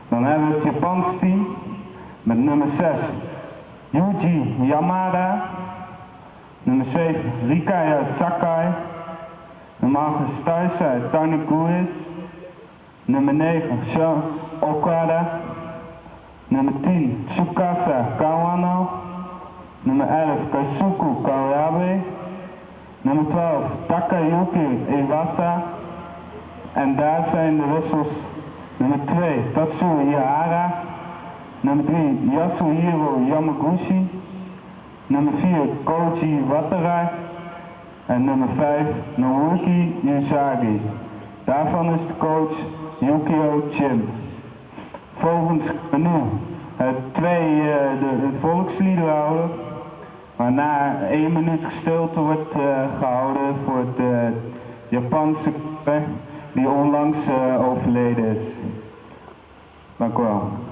Dan hebben we het Japanse team met nummer 6 Yuji Yamada, nummer 7 Rikaya Sakai, nummer 8 Taisa Taniguchi, nummer 9 Sean Okada, nummer 10 Tsukasa Kawano, nummer 11 Kaisuke Kawabe, nummer 12 Takayuki Iwasa. En daar zijn de wissels nummer 2 Tatsuya Ihara, nummer 3 Yasuhiro Yamaguchi, nummer 4 Koji Watarai en nummer 5 Naoki Usagi. Daarvan is de coach Yukio Chin. Volgens nu de volkslieder houden, waarna 1 minuut stilte wordt gehouden voor het Japanse die onlangs overleden is. Dank u wel.